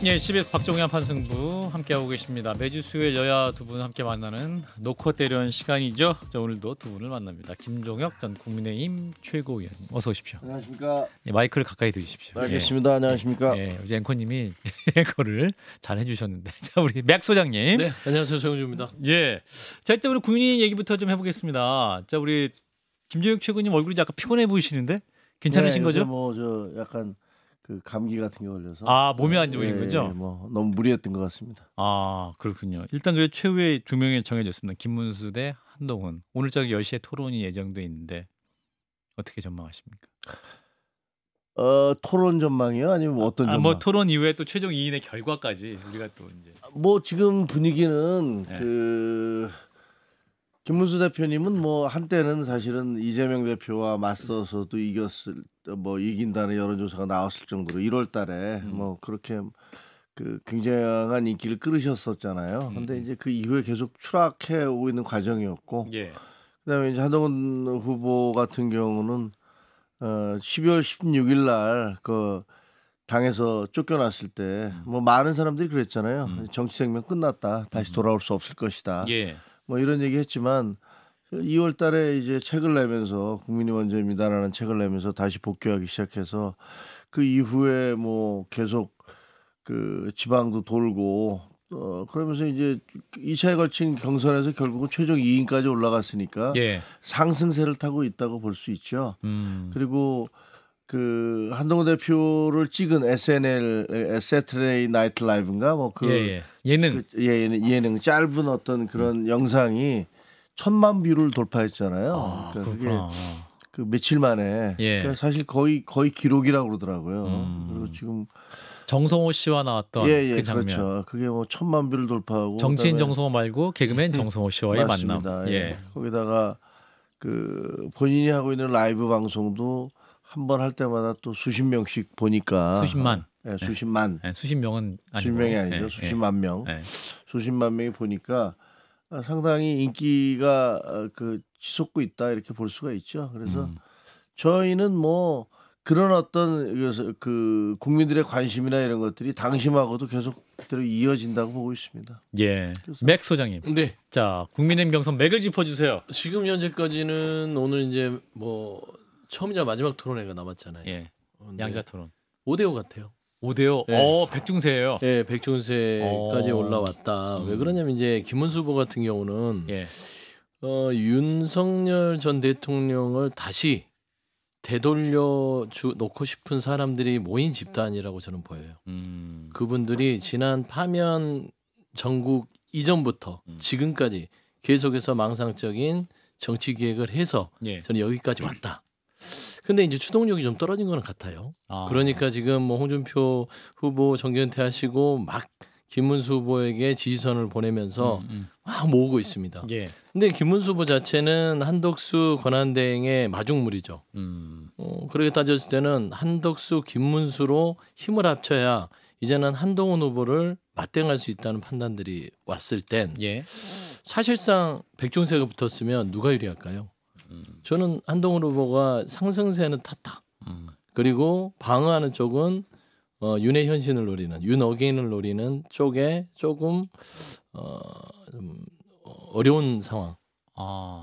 예, CBS 박정현 판승부 함께하고 계십니다. 매주 수요일 여야 두 분 함께 만나는 노코 때려온 시간이죠. 자, 오늘도 두 분을 만납니다. 김종혁 전 국민의힘 최고위원, 어서 오십시오. 안녕하십니까. 예, 마이크를 가까이 드주십시오. 알겠습니다. 예. 안녕하십니까. 예, 우리 앵커님이 앵커를 잘 해주셨는데, 자, 우리 맥 소장님. 네, 안녕하세요, 정우주입니다. 예, 자, 일단 우리 국민의힘 얘기부터 좀 해보겠습니다. 자, 우리 김종혁 최고위원 얼굴이 약간 피곤해 보이시는데 괜찮으신 거죠? 뭐저 약간 그 감기 같은 게 걸려서 몸이 안 좋으신 거죠? 뭐 너무 무리했던 것 같습니다. 그렇군요. 일단 그래 최후의 두 명이 정해졌습니다. 김문수 대 한동훈. 오늘 저녁 10시에 토론이 예정돼 있는데 어떻게 전망하십니까? 토론 전망이요? 아니면 어떤 전망? 뭐 토론 이후에 또 최종 2인의 결과까지 우리가 또 이제 뭐 지금 분위기는 네. 김문수 대표님은 뭐 한때는 사실은 이재명 대표와 맞서서도 이긴다는 여론조사가 나왔을 정도로 1월달에 뭐 그렇게 그 굉장한 인기를 끌으셨었잖아요. 근데 이제 그 이후에 계속 추락해 오고 있는 과정이었고, 예. 그다음에 이제 한동훈 후보 같은 경우는 12월 16일 날 그 당에서 쫓겨났을 때 뭐 많은 사람들이 그랬잖아요. 정치 생명 끝났다. 다시 돌아올 수 없을 것이다. 예. 뭐 이런 얘기했지만 2월 달에 이제 책을 내면서 국민이 먼저입니다라는 책을 내면서 다시 복귀하기 시작해서 그 이후에 뭐 계속 그 지방도 돌고 그러면서 이제 2차에 걸친 경선에서 결국은 최종 2인까지 올라갔으니까 예. 상승세를 타고 있다고 볼 수 있죠. 그리고 그 한동훈 대표를 찍은 SNL 세터데이 나이트 라이브인가 뭐 그 예능 예능 짧은 어떤 그런 영상이 1,000만 뷰를 돌파했잖아요. 그러니까 그게 그 며칠 만에 그러니까 사실 거의 기록이라고 그러더라고요. 그리고 지금 정성호 씨와 나왔던 그 장면. 그렇죠. 그게 뭐 1,000만 뷰를 돌파하고 정치인 정성호 말고 개그맨 정성호 씨와의 맞습니다. 만남. 예. 거기다가 그 본인이 하고 있는 라이브 방송도 한 번 할 때마다 또 수십 명씩 보니까 수십만. 수십만. 수십 명은 아니고. 수십 명이 아니죠. 수십만 명. 수십만 명이 보니까 상당히 인기가 그 치솟고 있다 이렇게 볼 수가 있죠. 그래서 저희는 뭐 그런 어떤 그 국민들의 관심이나 이런 것들이 당심하고도 계속 그대로 이어진다고 보고 있습니다. 예. 맥 소장님. 네. 자, 국민의힘 경선 맥을 짚어주세요. 지금 현재까지는 오늘 이제 뭐 처음이자 마지막 토론회가 남았잖아요. 예. 양자 토론. 5대5 같아요. 5대5. 네. 백중세예요. 네, 백중세까지 올라왔다. 왜 그러냐면 이제 김문수 후보 같은 경우는 윤석열 전 대통령을 다시 되돌려 놓고 싶은 사람들이 모인 집단이라고 저는 보여요. 그분들이 지난 파면 전국 이전부터 지금까지 계속해서 망상적인 정치 기획을 해서 저는 여기까지 왔다. 근데 이제 추동력이 좀 떨어진 건 같아요. 그러니까 지금 뭐 홍준표 후보 정견퇴 하시고 막 김문수 후보에게 지지선을 보내면서 막 모으고 있습니다. 근데 김문수 후보 자체는 한덕수 권한대행의 마중물이죠. 그렇게 따졌을 때는 한덕수 김문수로 힘을 합쳐야 이제는 한동훈 후보를 맞대응할 수 있다는 판단들이 왔을 땐 사실상 백중세가 붙었으면 누가 유리할까요? 저는 한동훈 후보가 상승세는 탔다. 그리고 방어하는 쪽은 윤의 현신을 노리는 윤어게인을 노리는 쪽에 조금 좀 어려운 상황.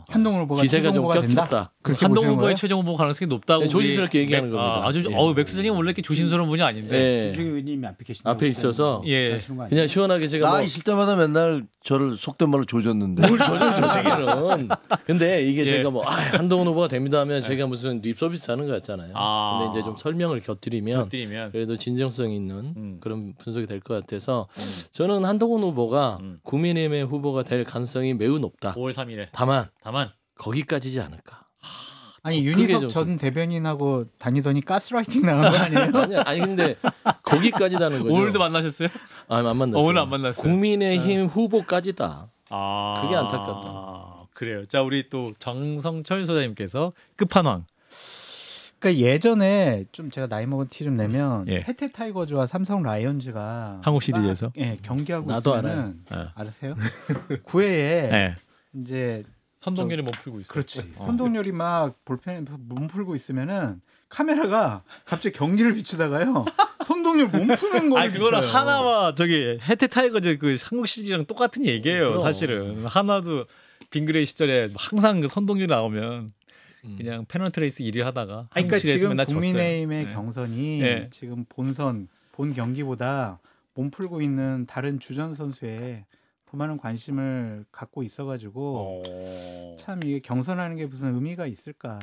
한동훈 후보가 기세가 좀 된다? 꼈다. 한동훈 후보의 최종 후보 가능성이 높다고 네, 조심스럽게 얘기하는 겁니다. 아주 맥 수장님 원래 이렇게 조심스러운 분이 아닌데 김종희 의원님이 앞에 있어서 그냥 그냥 시원하게 제가 나 있을 때마다 맨날 저를 속된 말로 조졌는데. 뭘 조직이는. 근데 이게 제가 뭐 한동훈 후보가 됩니다 하면 제가 무슨 립 서비스 하는 것 같잖아요. 근데 이제 좀 설명을 곁들이면 그래도 진정성 있는 그런 분석이 될 것 같아서 저는 한동훈 후보가 국민의힘의 후보가 될 가능성이 매우 높다. 5월 3일에. 다만 거기까지지 않을까. 아니 윤희석 전 대변인하고 다니더니 가스라이팅 나간 거 아니에요? 아니 근데 거기까지다는 거죠. 오늘도 만나셨어요? 안 만났어요. 오늘 안 만났어요. 국민의힘 후보까지다. 그게 안타깝다. 그래요. 자, 우리 또 정성철 소장님께서 끝판왕. 그러니까 예전에 좀 제가 나이 먹은 티 좀 내면 해태 타이거즈와 삼성 라이온즈가 한국 시리즈에서 경기하고 나도 있으면은 알았어요? 9회에 이제 선동열이 몸 풀고 있어. 그렇지. 선동열이 막 볼펜에서 몸 풀고 있으면은 카메라가 갑자기 경기를 비추다가요. 선동열 몸 푸는 거. 아 그거는 하나와 저기 혜태 타이거즈 그 한국 시리즈랑 똑같은 얘기예요. 그럼. 사실은 하나도 빙그레이 시절에 항상 그 선동열 나오면 그냥 페널티 레이스 1위 하다가 그러니까 지금 맨날 국민의힘의 졌어요. 경선이 네. 지금 본 경기보다 몸 풀고 있는 다른 주전 선수에 더 많은 관심을 갖고 있어가지고 참 이게 경선하는 게 무슨 의미가 있을까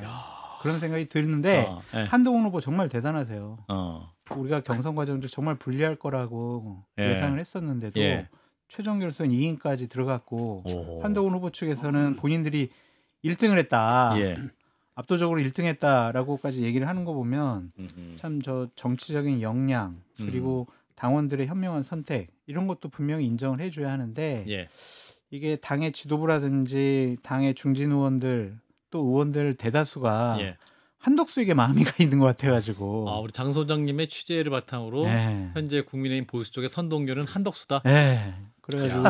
그런 생각이 드는데 네. 한동훈 후보 정말 대단하세요. 어. 우리가 경선 과정도 정말 불리할 거라고 예. 예상을 했었는데도 예. 최종 결선 2인까지 들어갔고 오. 한동훈 후보 측에서는 본인들이 1등을 했다. 예. 압도적으로 1등했다라고까지 얘기를 하는 거 보면 참 저 정치적인 역량 그리고 당원들의 현명한 선택 이런 것도 분명히 인정을 해줘야 하는데 예. 이게 당의 지도부라든지 당의 중진 의원들 또 의원들 대다수가 예. 한덕수에게 마음이 가 있는 것 같아가지고 아, 우리 장 소장님의 취재를 바탕으로 네. 현재 국민의힘 보수 쪽의 선동열은 한덕수다. 네. 그래가지고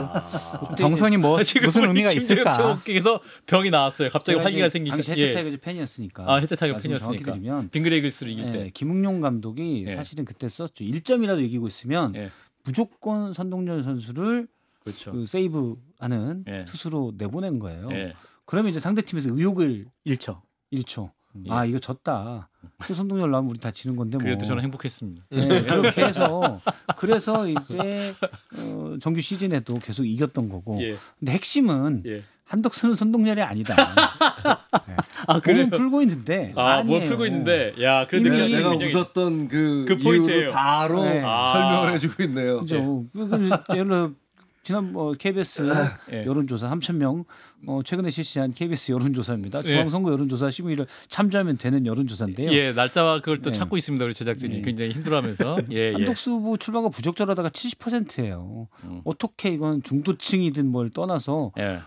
그때 경선이 뭐 지금 무슨 우리 의미가 김재혁 있을까? 최고께서 병이 나왔어요. 갑자기 제가 활기가 이제 생기셔. 당시 혜태타이거즈 팬이었으니까. 아, 혜태타이거 말씀 정확히 팬이었으니까. 드리면 빙그레 이글스를 이길 때. 김웅룡 감독이 예. 사실은 그때 썼죠. 1점이라도 이기고 있으면 예. 무조건 선동열 선수를 그렇죠. 그 세이브하는 예. 투수로 내보낸 거예요. 예. 그러면 이제 상대 팀에서 의욕을 1초. 1초. 예. 아 이거 졌다. 또 선동열 나오면 우리 다 지는 건데 뭐. 그래도 저는 행복했습니다. 네, 그렇게 해서 그래서 이제 정규 시즌에도 계속 이겼던 거고. 예. 근데 핵심은 예. 한덕수는 선동열이 아니다. 네. 아, 그래요? 몸은 풀고 있는데 아, 아니에요. 뭘 풀고 있는데. 야, 그래도 이미 굉장히- 내가 굉장히- 웃었던 그 포인트예요. 이유를 바로 네. 설명을 해주고 있네요. 그죠. 예를 들어 지난 KBS 예. 여론조사 3,000명 최근에 실시한 KBS 여론조사입니다. 예. 중앙선거 여론조사 15일을 참조하면 되는 여론조사인데요. 예, 날짜와 그걸 또 네. 찾고 있습니다. 우리 제작진이 네. 굉장히 힘들어하면서. 예, 예. 한덕수 후보 출마가 부적절하다가 70%예요. 어떻게 이건 중도층이든 뭘 떠나서 예.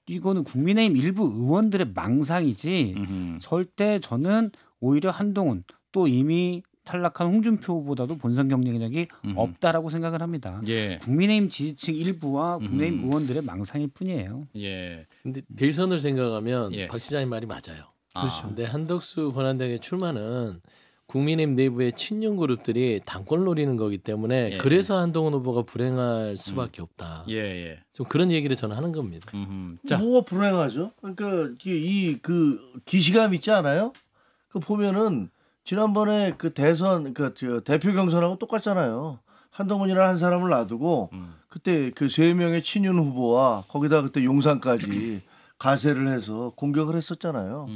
이거는 국민의힘 일부 의원들의 망상이지 음흠. 절대 저는 오히려 한동훈 또 이미 탈락한 홍준표 후보다도 본선 경쟁력이 없다라고 생각을 합니다. 예. 국민의힘 지지층 일부와 국민의힘 의원들의 망상일 뿐이에요. 예. 근데 대선을 생각하면 예. 박 시장님 말이 맞아요. 그렇죠. 근데 한덕수 권한대행의 출마는 국민의힘 내부의 친윤 그룹들이 당권 노리는 거기 때문에 예. 그래서 한동훈 후보가 불행할 수밖에 없다. 예, 예. 좀 그런 얘기를 저는 하는 겁니다. 자, 뭐가 불행하죠? 그러니까 이 그 기시감 있지 않아요? 그 보면은 지난번에 그 대선 저 대표 경선하고 똑같잖아요. 한동훈이라는 한 사람을 놔두고 그때 그 3명의 친윤 후보와 거기다 그때 용산까지 가세를 해서 공격을 했었잖아요.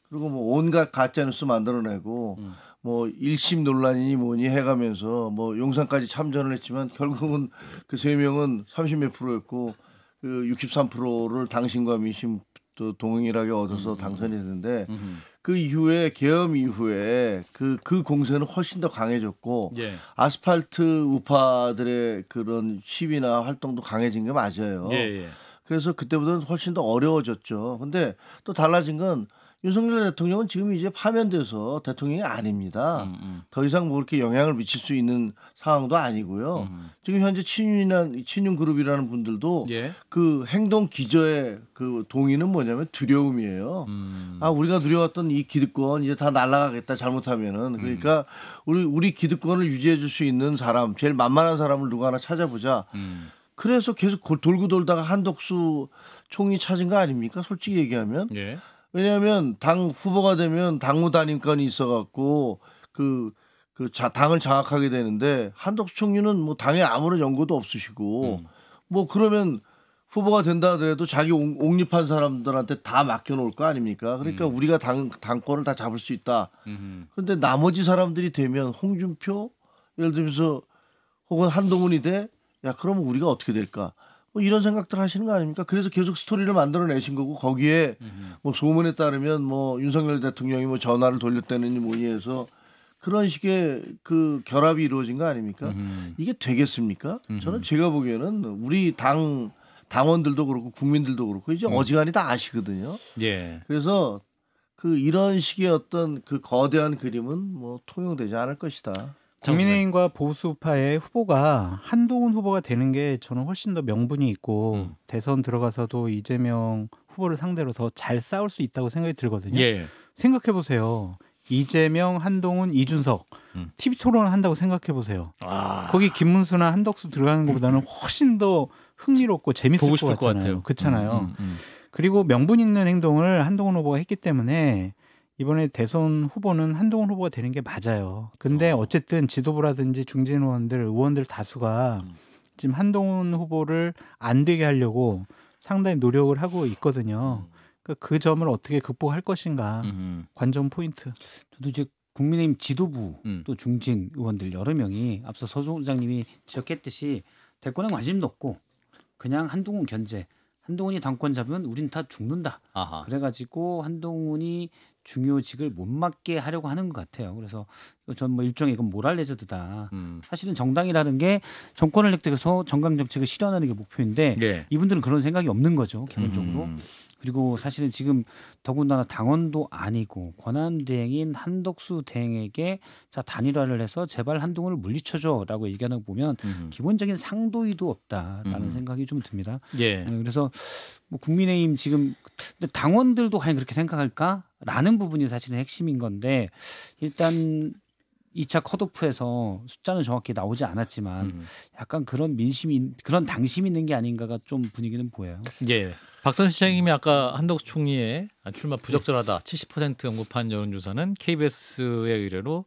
그리고 뭐 온갖 가짜 뉴스 만들어내고 뭐 1심 논란이니 뭐니 해가면서 뭐 용산까지 참전을 했지만 결국은 그 3명은 30몇 프로였고 그 63%를 당신과 민심 또 동일하게 얻어서 당선이 됐는데 그 이후에 계엄 이후에 그 공세는 훨씬 더 강해졌고 예. 아스팔트 우파들의 그런 시위나 활동도 강해진 게 맞아요. 예, 예. 그래서 그때보다는 훨씬 더 어려워졌죠. 근데 또 달라진 건 윤석열 대통령은 지금 이제 파면돼서 대통령이 아닙니다. 더 이상 뭐 그렇게 영향을 미칠 수 있는 상황도 아니고요. 지금 현재 친윤 그룹이라는 분들도 예. 그 행동 기저의 그 동의는 뭐냐면 두려움이에요. 아, 우리가 누려왔던 이 기득권 이제 다 날아가겠다 잘못하면은. 그러니까 우리 기득권을 유지해 줄 수 있는 사람, 제일 만만한 사람을 누구 하나 찾아보자. 그래서 계속 돌고 돌다가 한덕수 총리 찾은 거 아닙니까? 솔직히 얘기하면. 예. 왜냐하면 당 후보가 되면 당무 단임권이 있어갖고 당을 장악하게 되는데 한덕수 총리는 뭐 당에 아무런 연고도 없으시고 뭐 그러면 후보가 된다 하더라도 자기 옹립한 사람들한테 다 맡겨놓을 거 아닙니까? 그러니까 우리가 당권을 다 잡을 수 있다. 그런데 나머지 사람들이 되면 홍준표 예를 들면서 혹은 한동훈이 돼? 야 그러면 우리가 어떻게 될까? 뭐 이런 생각들 하시는 거 아닙니까? 그래서 계속 스토리를 만들어내신 거고 거기에 뭐 소문에 따르면 뭐 윤석열 대통령이 뭐 전화를 돌렸다느니 뭐니 해서 그런 식의 그 결합이 이루어진 거 아닙니까? 이게 되겠습니까? 저는 제가 보기에는 우리 당원들도 그렇고 국민들도 그렇고 이제 어지간히 다 아시거든요. 예. 그래서 그 이런 식의 어떤 그 거대한 그림은 뭐 통용되지 않을 것이다. 국민의힘과 보수파의 후보가 한동훈 후보가 되는 게 저는 훨씬 더 명분이 있고 대선 들어가서도 이재명 후보를 상대로 더 잘 싸울 수 있다고 생각이 들거든요. 예. 생각해 보세요. 이재명, 한동훈, 이준석 TV 토론을 한다고 생각해 보세요. 거기 김문수나 한덕수 들어가는 것보다는 훨씬 더 흥미롭고 재밌을 보고 것 싶을 것 같잖아요. 같아요. 그렇잖아요. 그리고 명분 있는 행동을 한동훈 후보가 했기 때문에 이번에 대선 후보는 한동훈 후보가 되는 게 맞아요. 근데 어쨌든 지도부라든지 중진 의원들 다수가 지금 한동훈 후보를 안 되게 하려고 상당히 노력을 하고 있거든요. 그러니까 그 점을 어떻게 극복할 것인가 관전 포인트. 저도 이제 국민의힘 지도부 또 중진 의원들 여러 명이 앞서 서 소장님이 지적했듯이 대권에 관심도 없고 그냥 한동훈 견제. 한동훈이 당권 잡으면 우린 다 죽는다. 아하. 그래가지고 한동훈이 중요직을 못 맡게 하려고 하는 것 같아요. 그래서 전 뭐 일종의 이건 모랄 레저드다. 사실은 정당이라는 게 정권을 획득해서 정강 정책을 실현하는 게 목표인데 예. 이분들은 그런 생각이 없는 거죠. 기본적으로. 그리고 사실은 지금 더군다나 당원도 아니고 권한대행인 한덕수 대행에게 자 단일화를 해서 제발 한동훈을 물리쳐줘라고 얘기하는 거 보면 기본적인 상도의도 없다라는 생각이 좀 듭니다. 예. 그래서 뭐 국민의힘 지금 근데 당원들도 과연 그렇게 생각할까라는 부분이 사실은 핵심인 건데 일단 2차 컷오프에서 숫자는 정확히 나오지 않았지만 약간 그런 민심이 그런 당심이 있는 게 아닌가가 좀 분위기는 보여요. 예. 박선 시장님이 아까 한덕수 총리의 출마 부적절하다 70% 언급한 여론조사는 KBS의 의뢰로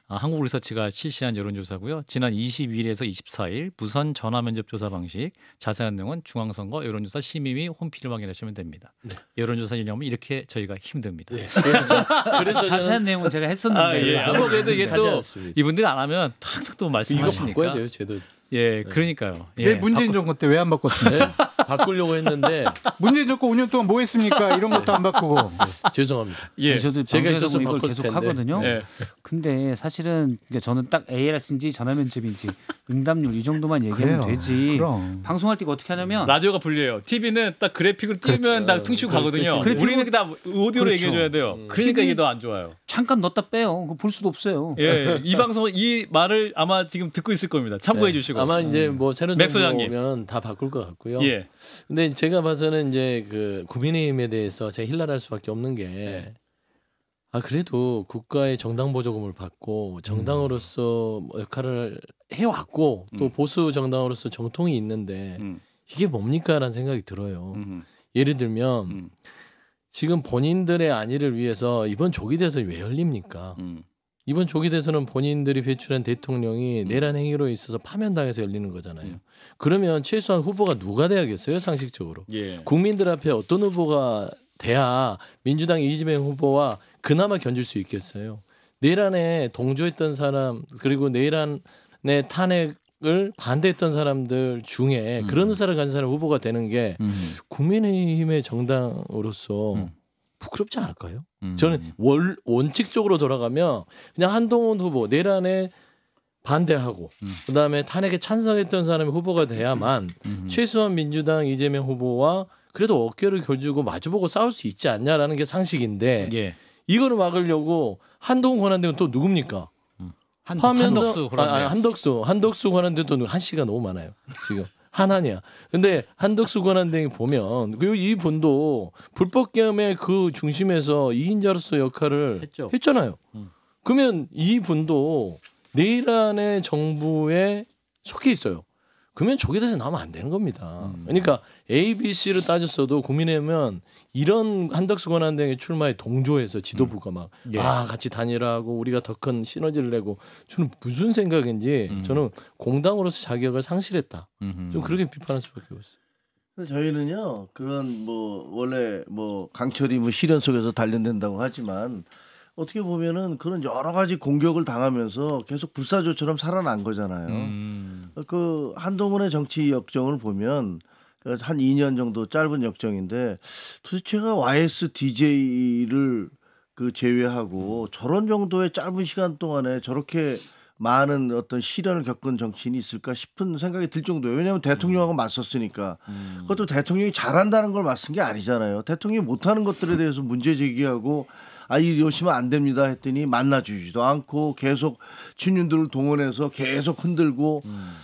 한국리서치가 실시한 여론조사고요. 지난 22일에서 24일 무선 전화면접조사 방식 자세한 내용은 중앙선거 여론조사 심의위 홈페이지를 확인하시면 됩니다. 네. 여론조사 이념은 이렇게 저희가 힘듭니다. 네. 그래서 자세한 내용은 제가 했었는데 예. 그래도 이게 가지 또 않습니다. 이분들이 안 하면 탁탁 또 이거 말씀하시니까. 바꿔야 돼요, 제도. 예, 그러니까요. 내 예. 문재인 정권 때 왜 안 바꿨어요? 네? 바꾸려고 했는데 문재인 정권 5년 동안 뭐 했습니까? 이런 것도 안 바꾸고. 죄송합니다. 예. 저도 제가 방송에서 있었으면 이걸 바꿨을 계속 텐데. 하거든요. 예. 근데 사실은 그러니까 저는 딱 ALS인지 전화면접인지 응답률 이 정도만 얘기하면 그래요. 되지. 그럼. 방송할 때 어떻게 하냐면 라디오가 불려요. TV는 딱 그래픽으로 띄우면 딱 퉁치고 가거든요. 그렇지. 우리는 다 오디오로 그렇죠. 얘기해줘야 돼요. 그러니까 이게 더 안 좋아요. 잠깐 넣었다 빼요. 그거 볼 수도 없어요. 예, 이 방송 이 말을 아마 지금 듣고 있을 겁니다. 참고해 주시고. 아마 이제 뭐 새로운 맥 정부 소장님. 오면 다 바꿀 것 같고요. 예, 근데 제가 봐서는 이제 그 국민의힘에 대해서 제가 힐날할 수밖에 없는 게 그래도 국가의 정당 보조금을 받고 정당으로서 뭐 역할을 해왔고 또 보수 정당으로서 정통이 있는데 이게 뭡니까라는 생각이 들어요. 예를 들면 지금 본인들의 안위를 위해서 이번 조기 대선이 왜 열립니까? 이번 조기 대선은 본인들이 배출한 대통령이 내란 행위로 있어서 파면당해서 열리는 거잖아요. 그러면 최소한 후보가 누가 돼야겠어요? 상식적으로. 예. 국민들 앞에 어떤 후보가 돼야 민주당 이재명 후보와 그나마 견줄 수 있겠어요. 내란에 동조했던 사람 그리고 내란의 탄핵을 반대했던 사람들 중에 그런 의사를 가진 사람 후보가 되는 게 국민의힘의 정당으로서 부끄럽지 않을까요? 저는 원칙적으로 돌아가면 그냥 한동훈 후보 내란에 반대하고 그다음에 탄핵에 찬성했던 사람이 후보가 돼야만 최소한 민주당 이재명 후보와 그래도 어깨를 겨주고 마주보고 싸울 수 있지 않냐라는 게 상식인데 예. 이거를 막으려고 한동훈 권한대행은 또 누굽니까? 한덕수 권한대행. 한덕수 권한대행도 한 씨가 너무 많아요. 지금 하나냐. 근데 한덕수 권한대행이 보면 그리고 이 분도 불법 계엄의 그 중심에서 2인자로서 역할을 했잖아요. 그러면 이 분도 내란의 정부에 속해 있어요. 그러면 조기 대선 나오면 안 되는 겁니다. 그러니까 A, B, C를 따졌어도 국민의힘은 이런 한덕수 권한대행의 출마에 동조해서 지도부가 막 같이 단일화하고 우리가 더 큰 시너지를 내고 저는 무슨 생각인지 저는 공당으로서 자격을 상실했다. 좀 그렇게 비판할 수밖에 없어요. 저희는요 그런 뭐 원래 뭐 강철이 뭐 시련 속에서 단련된다고 하지만 어떻게 보면은 그런 여러 가지 공격을 당하면서 계속 불사조처럼 살아난 거잖아요. 그 한동훈의 정치 역정을 보면 한 2년 정도 짧은 역정인데 도대체가 YSDJ를 그 제외하고 저런 정도의 짧은 시간 동안에 저렇게 많은 어떤 시련을 겪은 정치인이 있을까 싶은 생각이 들 정도예요. 왜냐하면 대통령하고 맞섰으니까. 그것도 대통령이 잘한다는 걸 맞선 게 아니잖아요. 대통령이 못하는 것들에 대해서 문제 제기하고 이러시면 안 됩니다 했더니 만나주지도 않고 계속 친윤들을 동원해서 계속 흔들고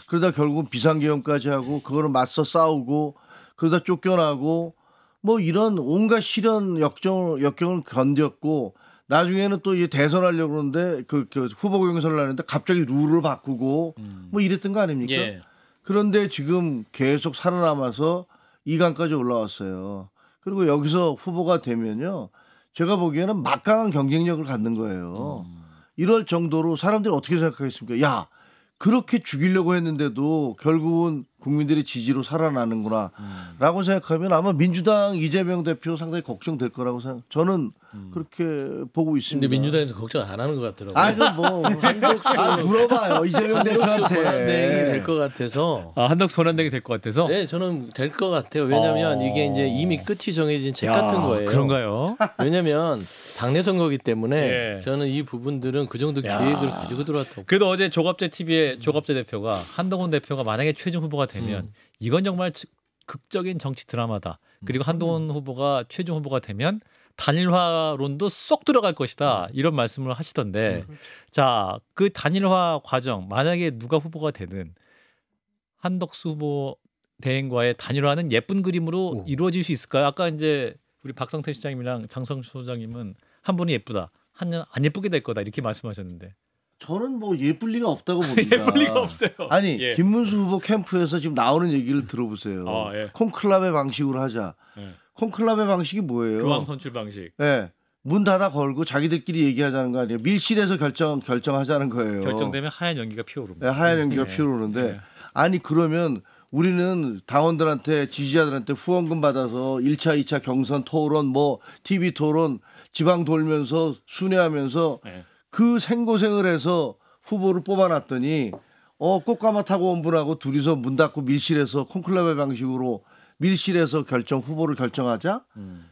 그러다 결국은 비상계엄까지 하고 그거를 맞서 싸우고 그러다 쫓겨나고 뭐 이런 온갖 시련 역경을 견뎠고 나중에는 또 이제 대선하려고 그러는데 그 후보 경선을 하는데 갑자기 룰을 바꾸고 뭐 이랬던 거 아닙니까? 예. 그런데 지금 계속 살아남아서 2강까지 올라왔어요. 그리고 여기서 후보가 되면요. 제가 보기에는 막강한 경쟁력을 갖는 거예요. 이럴 정도로 사람들이 어떻게 생각하겠습니까? 야, 그렇게 죽이려고 했는데도 결국은 국민들의 지지로 살아나는구나 라고 생각하면 아마 민주당 이재명 대표 상당히 걱정될 거라고 저는 그렇게 보고 있습니다. 근데 민주당에서 걱정 안 하는 것 같더라고요. 아, 이건 뭐 물어봐요. 이재명 대표한테. 권한대행이 될 것 같아서. 한덕수 권한대행이 될 것 같아서. 네, 저는 될 것 같아요. 왜냐하면 이게 이제 이미 끝이 정해진 책 같은 거예요. 그런가요? 왜냐하면 당내 선거기 때문에 예. 저는 이 부분들은 그 정도 기획을 가지고 들어왔다고. 그래도 어제 조갑재 TV의 조갑재 대표가 한동훈 대표가 만약에 최종 후보가 되면 이건 정말 극적인 정치 드라마다. 그리고 한동훈 후보가 최종 후보가 되면 단일화론도 쏙 들어갈 것이다. 이런 말씀을 하시던데 자, 그 단일화 과정 만약에 누가 후보가 되든 한덕수 후보 대행과의 단일화는 예쁜 그림으로 이루어질 수 있을까요? 아까 이제 우리 박성태 시장님이랑 장성수 소장님은 한 분이 예쁘다. 한 안 예쁘게 될 거다. 이렇게 말씀하셨는데. 저는 뭐 예쁠 리가 없다고 봅니다. 예쁠 리가 없어요. 아니 예. 김문수 후보 캠프에서 지금 나오는 얘기를 들어보세요. 예. 콘클라베 방식으로 하자. 예. 콘클라베 방식이 뭐예요? 교황 선출 방식. 네. 문 닫아 걸고 자기들끼리 얘기하자는 거 아니에요. 밀실에서 결정하자는 거예요. 결정되면 하얀 연기가 피어오릅니다. 네, 하얀 연기가 피어오르는데 아니 그러면 우리는 당원들한테 지지자들한테 후원금 받아서 1차 2차 경선 토론 뭐 TV 토론 지방 돌면서 순회하면서 그 생고생을 해서 후보를 뽑아놨더니 꽃가마 타고 온 분하고 둘이서 문 닫고 밀실에서 콘클라베 방식으로 밀실에서 후보를 결정하자?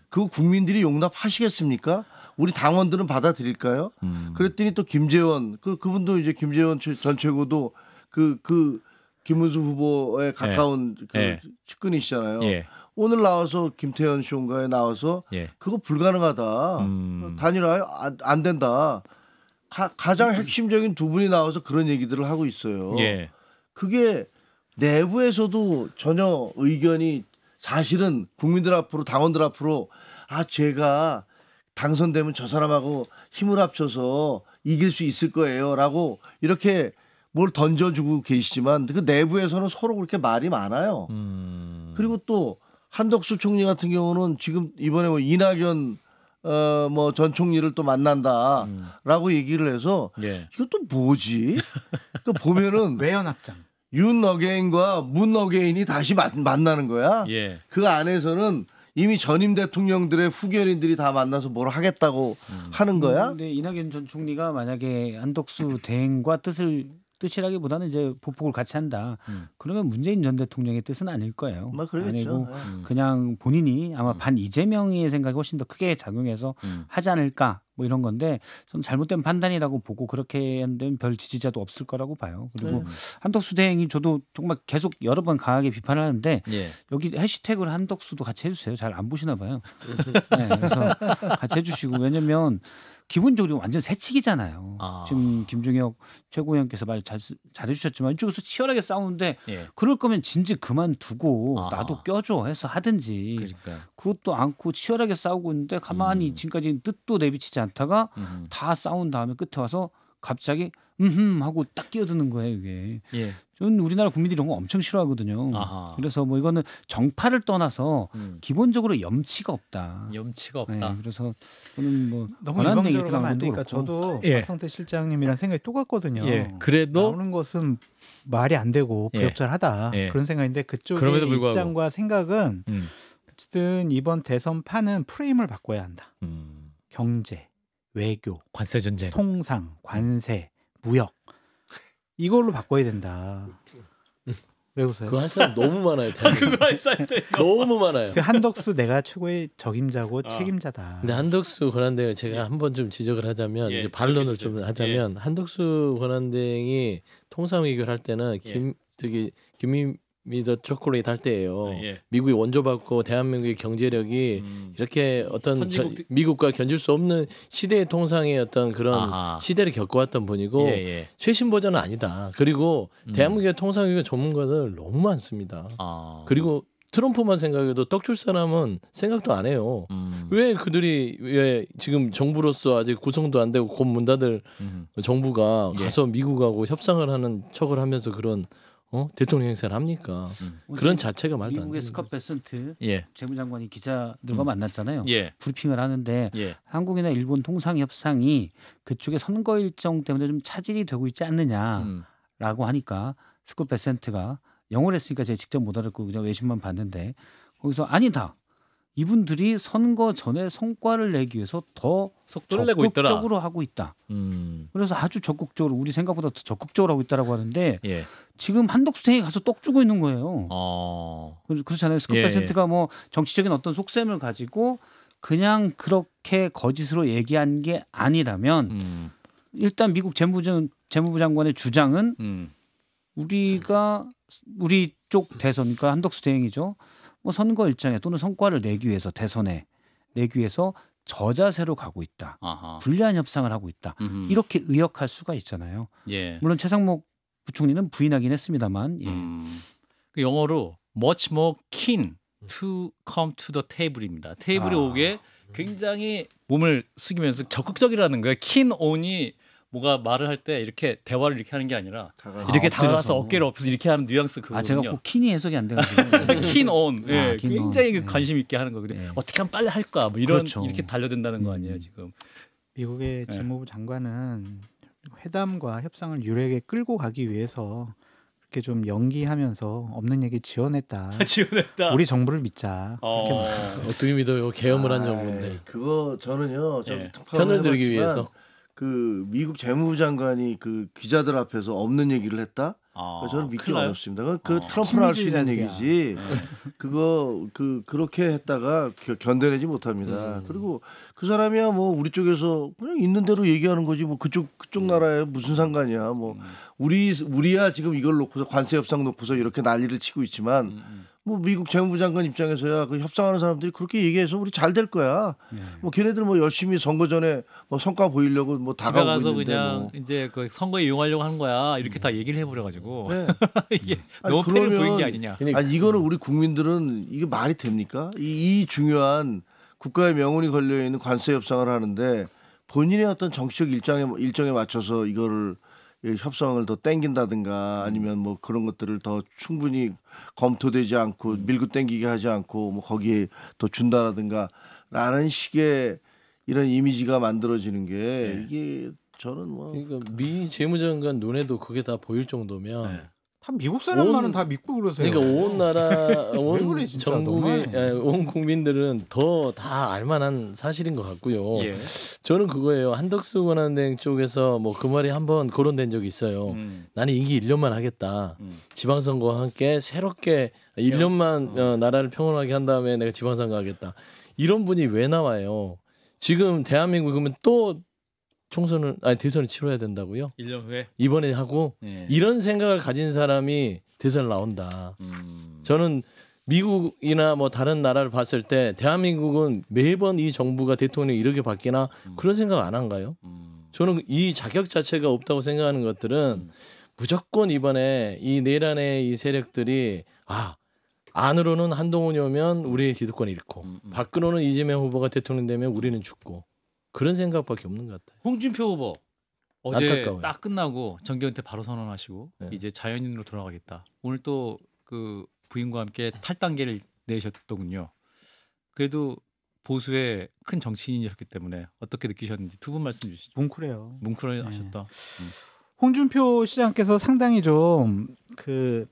그거 국민들이 용납하시겠습니까? 우리 당원들은 받아들일까요? 그랬더니 또 김재원 그분도 이제 김재원 전 최고도 그 김문수 후보에 가까운 측근이시잖아요. 예. 오늘 나와서 김태현 쇼인가에 나와서 그거 불가능하다. 단일화 안 된다. 가장 핵심적인 두 분이 나와서 그런 얘기들을 하고 있어요. 그게 내부에서도 전혀 의견이 사실은 국민들 앞으로 당원들 앞으로 제가 당선되면 저 사람하고 힘을 합쳐서 이길 수 있을 거예요라고 이렇게 뭘 던져주고 계시지만 그 내부에서는 서로 그렇게 말이 많아요. 그리고 또 한덕수 총리 같은 경우는 지금 이번에 뭐 이낙연 뭐 전 총리를 또 만난다라고 얘기를 해서 이것도 뭐지? 그 보면은 외연확장. 윤 어게인과 문 어게인이 다시 만나는 거야. 그 안에서는 이미 전임 대통령들의 후견인들이 다 만나서 뭘 하겠다고 하는 거야. 근데 이낙연 전 총리가 만약에 한덕수 대행과 뜻이라기보다는 이제 보폭을 같이 한다. 그러면 문재인 전 대통령의 뜻은 아닐 거예요. 뭐 그러겠죠. 아니고 그냥 본인이 아마 반 이재명의 생각이 훨씬 더 크게 작용해서 하지 않을까 뭐 이런 건데 좀 잘못된 판단이라고 보고 그렇게 한다면 별 지지자도 없을 거라고 봐요. 그리고 한덕수 대행이 저도 정말 계속 여러 번 강하게 비판을 하는데 여기 해시태그를 한덕수도 같이 해주세요. 잘 안 보시나 봐요. 네, 그래서 같이 해주시고 왜냐면 기본적으로 완전 새치기잖아요. 지금 김종혁 최고위원께서 말 잘해주셨지만 이쪽에서 치열하게 싸우는데 그럴 거면 진지 그만두고 나도 껴줘 해서 하든지 그것도 않고 치열하게 싸우고 있는데 가만히 지금까지 뜻도 내비치지 않다가 다 싸운 다음에 끝에 와서 갑자기 하고 딱 끼어드는 거예요 이게. 저는 우리나라 국민들이 이런 거 엄청 싫어하거든요. 그래서 뭐 이거는 정파를 떠나서 기본적으로 염치가 없다. 네, 그래서 저는 뭐 너무 일방적으로 가면 안 되니까 저도 박성태 실장님이랑 생각이 똑같거든요. 그래도 나오는 것은 말이 안 되고 부적절하다 그런 생각인데 그쪽의 입장과 생각은 어쨌든 이번 대선 판은 프레임을 바꿔야 한다. 경제, 외교, 관세 전쟁, 통상, 관세, 무역 이걸로 바꿔야 된다. 왜 웃어요? 그거 할 사람 너무 많아요. 그거 할 사람 너무 많아요. 그 한덕수 내가 최고의 적임자고 책임자다. 근데 한덕수 권한대행 제가 한번 좀 지적을 하자면 이제 반론을 좀 하자면 한덕수 권한대행이 통상 외교를 할 때는 김미 더 초콜릿 할 때예요. 미국이 원조받고 대한민국의 경제력이 이렇게 어떤 미국과 견줄 수 없는 시대의 통상의 어떤 그런 시대를 겪어왔던 분이고 최신 버전은 아니다. 그리고 대한민국의 통상 외교 전문가들 너무 많습니다. 그리고 트럼프만 생각해도 떡 줄 사람은 생각도 안 해요. 왜 그들이 왜 지금 정부로서 아직 구성도 안 되고 곧 문 닫을 정부가 가서 미국하고 협상을 하는 척을 하면서 그런 대통령 행사를 합니까? 그런 자체가 말도 안 돼요. 미국의 스캇 베센트 예. 재무장관이 기자들과 만났잖아요. 예. 브리핑을 하는데 예. 한국이나 일본 통상 협상이 그쪽의 선거 일정 때문에 좀 차질이 되고 있지 않느냐라고 하니까 스캇 베센트가 영어를 했으니까 제가 직접 못 알아듣고 그냥 외신만 봤는데 거기서 아니다. 이분들이 선거 전에 성과를 내기 위해서 더 속도를 내고 있더라. 적극적으로 하고 있다. 그래서 아주 적극적으로 우리 생각보다 더 적극적으로 하고 있다라고 하는데 예. 지금 한덕수행에 가서 떡 주고 있는 거예요. 그렇잖아요. 스캇 예, 베센트가 뭐 정치적인 어떤 속셈을 가지고 그냥 그렇게 거짓으로 얘기한 게 아니라면 일단 미국 재무부 장관의 주장은 우리가 우리 쪽 대선 그러니까 한덕수 대행이죠. 뭐 선거 일정에 또는 성과를 내기 위해서 대선에 내기 위해서 저자세로 가고 있다. 아하. 불리한 협상을 하고 있다. 이렇게 의역할 수가 있잖아요. 예. 물론 최상목 부총리는 부인하긴 했습니다만. 예. 그 영어로 much more keen to come to the table입니다. 테이블에 오게 굉장히 몸을 숙이면서 적극적이라는 거예요. keen on이 뭐가 말을 할 때 이렇게 대화를 이렇게 하는 게 아니라 이렇게 다가가서 어깨를 엎어서 이렇게 하는 뉘앙스 그거든요. 제가 꼭 킨이 해석이 안 돼가지고 keen on, 예, keen on. 굉장히 네. 관심 있게 하는 거거든요. 네. 어떻게 하면 빨리 할까, 뭐 이런 그렇죠. 이렇게 달려든다는 거 아니에요 지금. 미국의 네. 재무부 장관은 회담과 협상을 유력에 끌고 가기 위해서 이렇게 좀 연기하면서 없는 얘기 지어냈다. 지원했다. 우리 정부를 믿자. 이렇게 말합니다. 어떻게 믿어요? 계엄을 한 정부인데. 그거 저는요. 저도 예. 특파원을 편을 들기 해봤지만 위해서. 그 미국 재무부 장관이 그 기자들 앞에서 없는 얘기를 했다. 저는 믿기 큰일 나요? 어렵습니다. 그 트럼프는 할 수 있는 친미주의자들이야. 얘기지. 그거 그렇게 했다가 견뎌내지 못합니다. 그리고 그 사람이야 뭐 우리 쪽에서 그냥 있는 대로 얘기하는 거지 뭐 그쪽 나라에 무슨 상관이야. 뭐 우리야 지금 이걸 놓고서 관세 협상 놓고서 이렇게 난리를 치고 있지만 뭐 미국 재무부 장관 입장에서야 그 협상하는 사람들이 그렇게 얘기해서 우리 잘 될 거야. 뭐 걔네들 뭐 열심히 선거 전에 뭐 성과 보이려고 뭐 집에 다가오고 가서 있는데 그냥 뭐. 이제 그 선거에 이용하려고 하는 거야 이렇게 다 얘기를 해버려가지고 네. 이게 아니, 너무 패를 그러면- 보인 게 아니냐. 아니 이거는 우리 국민들은 이게 말이 됩니까? 이 중요한 국가의 명운이 걸려 있는 관세 협상을 하는데 본인의 어떤 정치적 일정에 맞춰서 이거를 협상을 더 땡긴다든가 아니면 뭐 그런 것들을 더 충분히 검토되지 않고 밀고 땡기게 하지 않고 뭐 거기에 더 준다라든가 라는 식의 이런 이미지가 만들어지는 게 이게 저는 뭐 그러니까 미 재무장관 눈에도 그게 다 보일 정도면 네. 다 미국 사람만은 온- 다 믿고 그러세요. 그러니까 온 나라 온 그래, 진짜 전국이 너무하네. 온 국민들은 더 다 알만한 사실인 것 같고요. 예. 저는 그거예요. 한덕수 권한대행 쪽에서 뭐 그 말이 한번 거론된 적이 있어요. 나는 임기 1년만 하겠다. 지방선거와 함께 새롭게 1년만 나라를 평온하게 한 다음에 내가 지방선거 하겠다. 이런 분이 왜 나와요? 지금 대한민국 그러면 또 대선을 치러야 된다고요? 1년 후에 이번에 하고 예. 이런 생각을 가진 사람이 대선을 나온다. 저는 미국이나 뭐 다른 나라를 봤을 때 대한민국은 매번 이 정부가 대통령이 이렇게 바뀌나 그런 생각 안 한가요? 저는 이 자격 자체가 없다고 생각하는 것들은 무조건 이번에 이 내란의 이 세력들이 안으로는 한동훈이 오면 우리의 기득권을 잃고 밖으로는 이재명 후보가 대통령 되면 우리는 죽고 그런 생각밖에 없는 것 같아요. 홍준표 후보 어제 안타까워요. 딱 끝나고 정계은퇴 바로 선언하시고 네. 이제 자연인으로 돌아가겠다. 오늘 또 그 부인과 함께 탈당계를 내셨더군요. 그래도 보수의 큰 정치인이셨기 때문에 어떻게 느끼셨는지 두 분 말씀 주시죠. 뭉클해요. 뭉클하셨다. 홍준표 시장께서 상당히 좀 그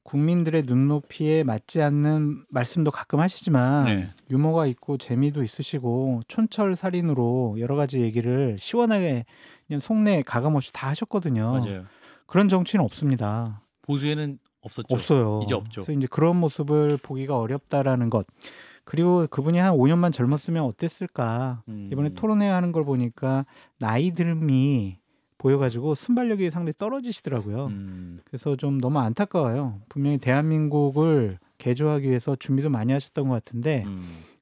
국민들의 눈높이에 맞지 않는 말씀도 가끔 하시지만 네. 유머가 있고 재미도 있으시고 촌철살인으로 여러 가지 얘기를 시원하게 그냥 속내 가감없이 다 하셨거든요. 맞아요. 그런 정치는 없습니다. 보수에는 없었죠. 없어요. 이제 없죠. 그래서 이제 그런 모습을 보기가 어렵다라는 것. 그리고 그분이 한 5년만 젊었으면 어땠을까. 이번에 토론회 하는 걸 보니까 나이 들음이 보여가지고 순발력이 상당히 떨어지시더라고요. 그래서 좀 너무 안타까워요. 분명히 대한민국을 개조하기 위해서 준비도 많이 하셨던 것 같은데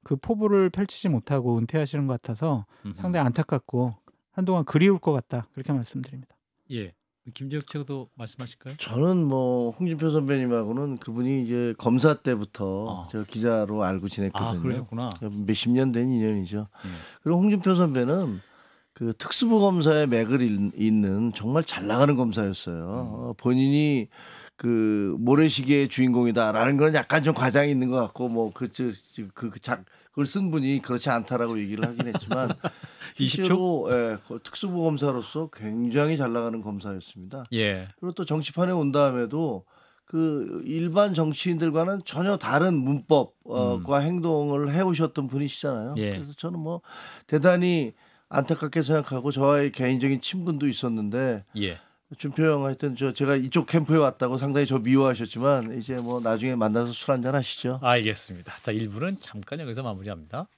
그 포부를 펼치지 못하고 은퇴하시는 것 같아서 상당히 안타깝고 한동안 그리울 것 같다. 그렇게 말씀드립니다. 예. 김재욱 최고도 말씀하실까요? 저는 뭐 홍준표 선배님하고는 그분이 이제 검사 때부터 제가 기자로 알고 지냈거든요. 그러셨구나. 몇십 년 된 인연이죠. 그리고 홍준표 선배는 그 특수부 검사의 맥을 잇는 정말 잘 나가는 검사였어요. 본인이 그 모래시계의 주인공이다라는 건 약간 좀 과장이 있는 것 같고 뭐 그걸 쓴 분이 그렇지 않다라고 얘기를 하긴 했지만 20초? 예, 특수부 검사로서 굉장히 잘 나가는 검사였습니다. 예. 그리고 또 정치판에 온 다음에도 그 일반 정치인들과는 전혀 다른 문법과 행동을 해오셨던 분이시잖아요. 예. 그래서 저는 뭐 대단히 안타깝게 생각하고 저와의 개인적인 친분도 있었는데 예. 준표 형 하여튼 제가 이쪽 캠프에 왔다고 상당히 저 미워하셨지만 이제 뭐 나중에 만나서 술 한잔 하시죠. 알겠습니다. 자, 1부는 잠깐 여기서 마무리합니다.